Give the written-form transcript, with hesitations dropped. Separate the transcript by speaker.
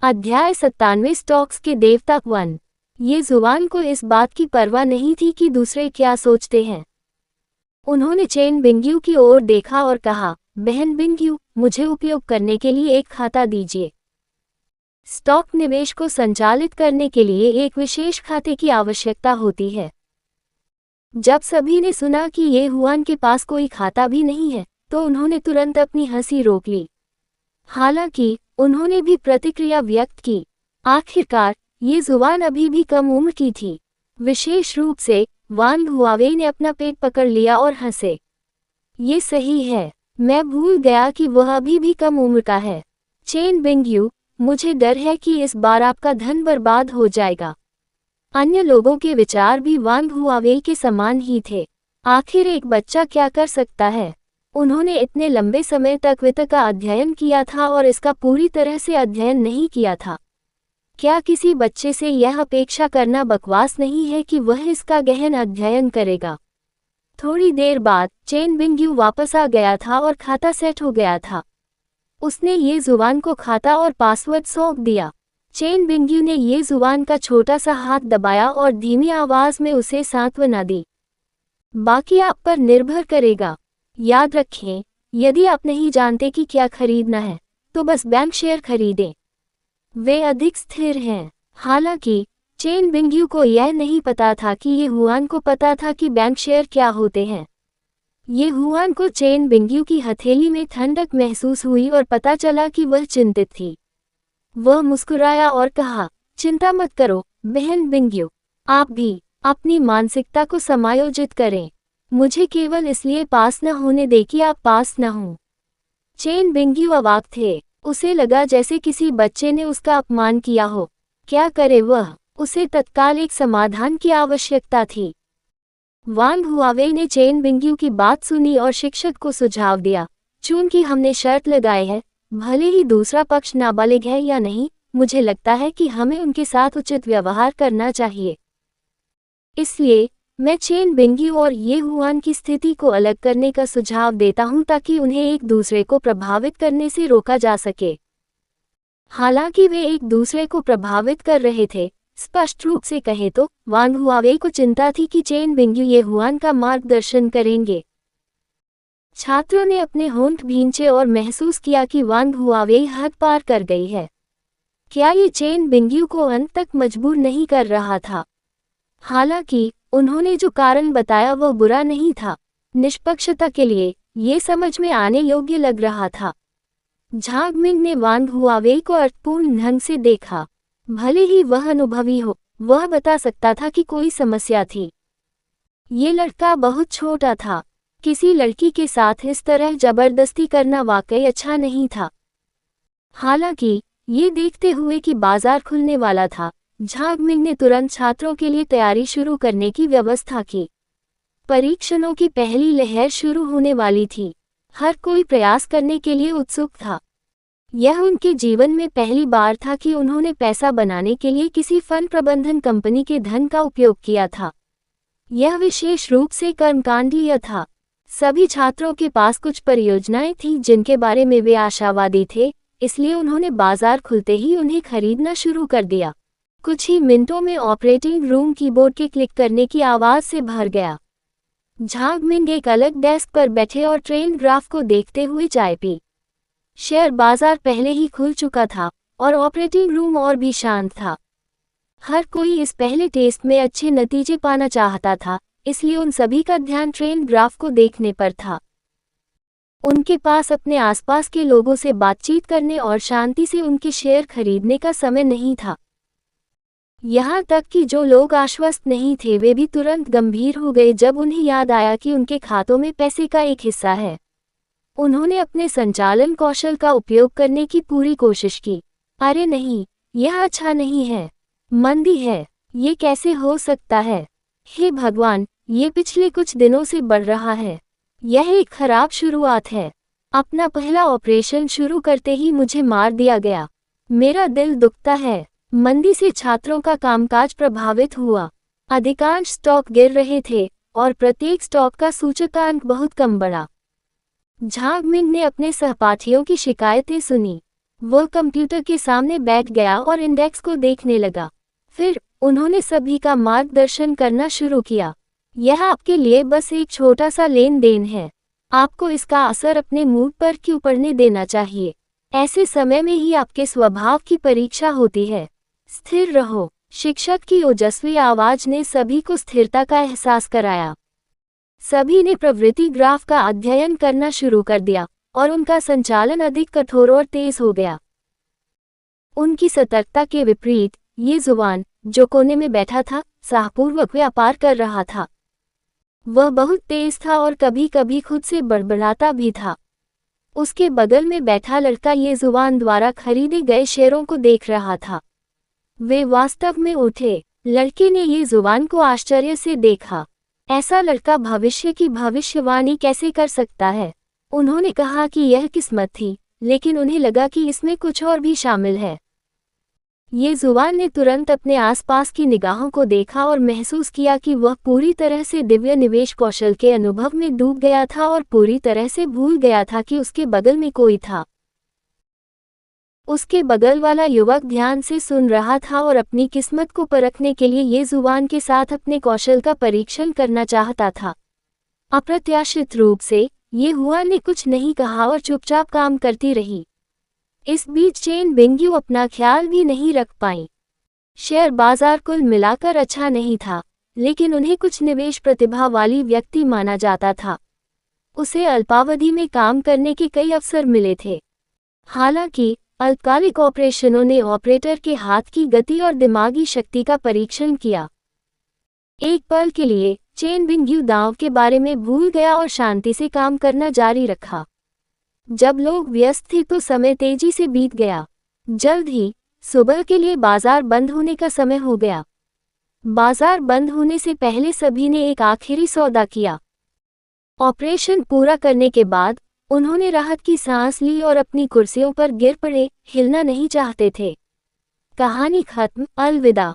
Speaker 1: अध्याय 97 स्टॉक्स के देवता 1। ये जुबान को इस बात की परवाह नहीं थी कि दूसरे क्या सोचते हैं। उन्होंने चेन बिंग्यू की ओर देखा और कहा, बहन बिंग्यू, मुझे उपयोग करने के लिए एक खाता दीजिए। स्टॉक निवेश को संचालित करने के लिए एक विशेष खाते की आवश्यकता होती है। जब सभी ने सुना कि ये हुआन के पास कोई खाता भी नहीं है, तो उन्होंने तुरंत अपनी हंसी रोक ली। हालांकि उन्होंने भी प्रतिक्रिया व्यक्त की। आखिरकार ये जुबान अभी भी कम उम्र की थी। विशेष रूप से वांग हुआवेई ने अपना पेट पकड़ लिया और हंसे। ये सही है, मैं भूल गया कि वह अभी भी कम उम्र का है। चेन बिंग्यू, मुझे डर है कि इस बार आपका धन बर्बाद हो जाएगा। अन्य लोगों के विचार भी वांग हुआवेई के समान ही थे। आखिर एक बच्चा क्या कर सकता है? उन्होंने इतने लंबे समय तक वित्त का अध्ययन किया था और इसका पूरी तरह से अध्ययन नहीं किया था। क्या किसी बच्चे से यह अपेक्षा करना बकवास नहीं है कि वह इसका गहन अध्ययन करेगा? थोड़ी देर बाद चेन बिंग्यू वापस आ गया था और खाता सेट हो गया था। उसने ये जुबान को खाता और पासवर्ड सौंप दिया। चेन बिंग्यू ने ये जुबान का छोटा सा हाथ दबाया और धीमी आवाज में उसे सांत्वना दी। बाकी आप पर निर्भर करेगा। याद रखें, यदि आप नहीं जानते कि क्या खरीदना है, तो बस बैंक शेयर खरीदें। वे अधिक स्थिर हैं। हालांकि चेन बिंग्यू को यह नहीं पता था कि ये हुआन को पता था कि बैंक शेयर क्या होते हैं। ये हुआन को चेन बिंग्यू की हथेली में ठंडक महसूस हुई और पता चला कि वह चिंतित थी। वह मुस्कुराया और कहा, चिंता मत करो बहन बिंग्यू, आप भी अपनी मानसिकता को समायोजित करें। मुझे केवल इसलिए पास न होने दे कि आप पास न हों। चेन बिंग्यू अवाक थे। उसे लगा जैसे किसी बच्चे ने उसका अपमान किया हो। क्या करे वह? उसे तत्काल एक समाधान की आवश्यकता थी। वांग हुआवेई ने चेन बिंग्यू की बात सुनी और शिक्षक को सुझाव दिया, चूंकि हमने शर्त लगाई है, भले ही दूसरा पक्ष नाबालिग है या नहीं, मुझे लगता है कि हमें उनके साथ उचित व्यवहार करना चाहिए। इसलिए मैं चेन बिंग्यू और ये हुआन की स्थिति को अलग करने का सुझाव देता हूं ताकि उन्हें एक दूसरे को प्रभावित करने से रोका जा सके। हालांकि वे एक दूसरे को प्रभावित कर रहे थे। स्पष्ट रूप से कहे तो वांग हुआवेई को चिंता थी कि चेन बिंग्यू ये हुआन का मार्गदर्शन करेंगे। छात्रों ने अपने होंठ भींचे और महसूस किया कि वांग हुआवेई हद पार कर गई है। क्या ये चेन बिंग्यू को अंत तक मजबूर नहीं कर रहा था? हालांकि उन्होंने जो कारण बताया वह बुरा नहीं था। निष्पक्षता के लिए ये समझ में आने योग्य लग रहा था। झांग मिंग ने वांग हुआवेई को अर्थपूर्ण ढंग से देखा। भले ही वह अनुभवी हो, वह बता सकता था कि कोई समस्या थी। ये लड़का बहुत छोटा था। किसी लड़की के साथ इस तरह जबरदस्ती करना वाकई अच्छा नहीं था। हालांकि ये देखते हुए कि बाजार खुलने वाला था, झांग मिंग ने तुरंत छात्रों के लिए तैयारी शुरू करने की व्यवस्था की। परीक्षणों की पहली लहर शुरू होने वाली थी। हर कोई प्रयास करने के लिए उत्सुक था। यह उनके जीवन में पहली बार था कि उन्होंने पैसा बनाने के लिए किसी फंड प्रबंधन कंपनी के धन का उपयोग किया था। यह विशेष रूप से कर्मकांडीय था। सभी छात्रों के पास कुछ परियोजनाएं थीं जिनके बारे में वे आशावादी थे, इसलिए उन्होंने बाजार खुलते ही उन्हें खरीदना शुरू कर दिया। कुछ ही मिनटों में ऑपरेटिंग रूम कीबोर्ड के क्लिक करने की आवाज़ से भर गया। झांग मिंग एक अलग डेस्क पर बैठे और ट्रेंड ग्राफ को देखते हुए चाय पी। शेयर बाजार पहले ही खुल चुका था और ऑपरेटिंग रूम और भी शांत था। हर कोई इस पहले टेस्ट में अच्छे नतीजे पाना चाहता था, इसलिए उन सभी का ध्यान ट्रेंड ग्राफ को देखने पर था। उनके पास अपने आसपास के लोगों से बातचीत करने और शांति से उनके शेयर खरीदने का समय नहीं था। यहाँ तक कि जो लोग आश्वस्त नहीं थे वे भी तुरंत गंभीर हो गए जब उन्हें याद आया कि उनके खातों में पैसे का एक हिस्सा है। उन्होंने अपने संचालन कौशल का उपयोग करने की पूरी कोशिश की। अरे नहीं, यह अच्छा नहीं है। मंदी है। ये कैसे हो सकता है? हे भगवान, ये पिछले कुछ दिनों से बढ़ रहा है। यह एक खराब शुरुआत है। अपना पहला ऑपरेशन शुरू करते ही मुझे मार दिया गया। मेरा दिल दुखता है। मंदी से छात्रों का कामकाज प्रभावित हुआ। अधिकांश स्टॉक गिर रहे थे और प्रत्येक स्टॉक का सूचकांक बहुत कम बढ़ा। झांग मिंग ने अपने सहपाठियों की शिकायतें सुनी। वह कंप्यूटर के सामने बैठ गया और इंडेक्स को देखने लगा। फिर उन्होंने सभी का मार्गदर्शन करना शुरू किया। यह आपके लिए बस एक छोटा सा लेन देन है। आपको इसका असर अपने मूड पर क्यों पड़ने देना चाहिए। ऐसे समय में ही आपके स्वभाव की परीक्षा होती है। स्थिर रहो। शिक्षक की ओजस्वी आवाज ने सभी को स्थिरता का एहसास कराया। सभी ने प्रवृत्ति ग्राफ का अध्ययन करना शुरू कर दिया और उनका संचालन अधिक कठोर और तेज हो गया। उनकी सतर्कता के विपरीत ये जुबान, जो कोने में बैठा था, साहपूर्वक व्यापार कर रहा था। वह बहुत तेज था और कभी कभी खुद से बड़बड़ाता भी था। उसके बगल में बैठा लड़का ये जुबान द्वारा खरीदे गए शेयरों को देख रहा था। वे वास्तव में उठे। लड़के ने ये जुबान को आश्चर्य से देखा। ऐसा लड़का भविष्य की भविष्यवाणी कैसे कर सकता है। उन्होंने कहा कि यह किस्मत थी, लेकिन उन्हें लगा कि इसमें कुछ और भी शामिल है। ये जुबान ने तुरंत अपने आसपास की निगाहों को देखा और महसूस किया कि वह पूरी तरह से दिव्य निवेश कौशल के अनुभव में डूब गया था और पूरी तरह से भूल गया था कि उसके बगल में कोई था। उसके बगल वाला युवक ध्यान से सुन रहा था और अपनी किस्मत को परखने के लिए ये जुबान के साथ अपने कौशल का परीक्षण करना चाहता था। अप्रत्याशित रूप से ये हुआ ने कुछ नहीं कहा और चुपचाप काम करती रही। इस बीच चेन बिंग्यू अपना ख्याल भी नहीं रख पाई। शेयर बाजार कुल मिलाकर अच्छा नहीं था, लेकिन उन्हें कुछ निवेश प्रतिभा वाली व्यक्ति माना जाता था। उसे अल्पावधि में काम करने के कई अवसर मिले थे। हालांकि अल्पकालिक ऑपरेशनों ने ऑपरेटर के हाथ की गति और दिमागी शक्ति का परीक्षण किया। एक पल के लिए चेन बिंग्यू दांव के बारे में भूल गया और शांति से काम करना जारी रखा। जब लोग व्यस्त थे तो समय तेजी से बीत गया। जल्द ही सुबह के लिए बाजार बंद होने का समय हो गया। बाजार बंद होने से पहले सभी ने एक आखिरी सौदा किया। ऑपरेशन पूरा करने के बाद उन्होंने राहत की सांस ली और अपनी कुर्सियों पर गिर पड़े, हिलना नहीं चाहते थे। कहानी खत्म। अलविदा।